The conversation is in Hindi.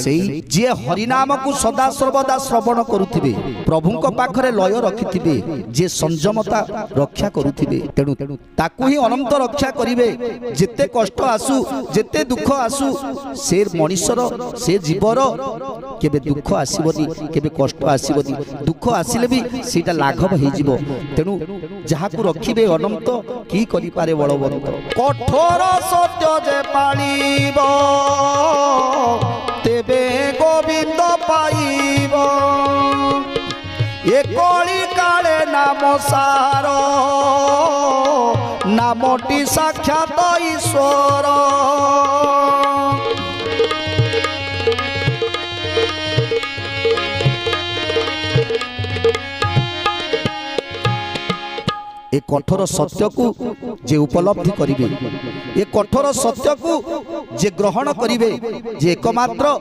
सेई जे हरिनाम को सदा सर्वदा श्रवण करुथिबे प्रभुंक पाखरे लय रखिथिबे जे संयमता रक्षा करुथिबे तेणु ताकू ही अनंत रक्षा करिवे। जेते कष्ट आसु जेते दुख आसु से मनुष्यर से जीवर केबे दुख आसीबनी केबे कष्ट आसीबनी दुख आसिले भी सेटा लाघव हे जीवो। तेणु जहाकू रखिबे अनंत की करि पारे बलवंत। कठोर सत्य जे पाळिबो तेबे गोविंद पाइबो ए कली काले नाम सार नामटी साक्षात ईश्वर। ए कठोर सत्य को जे उपलब्धि करिवे ए कठोर सत्य को जे ग्रहण करिवे जे एकमात्र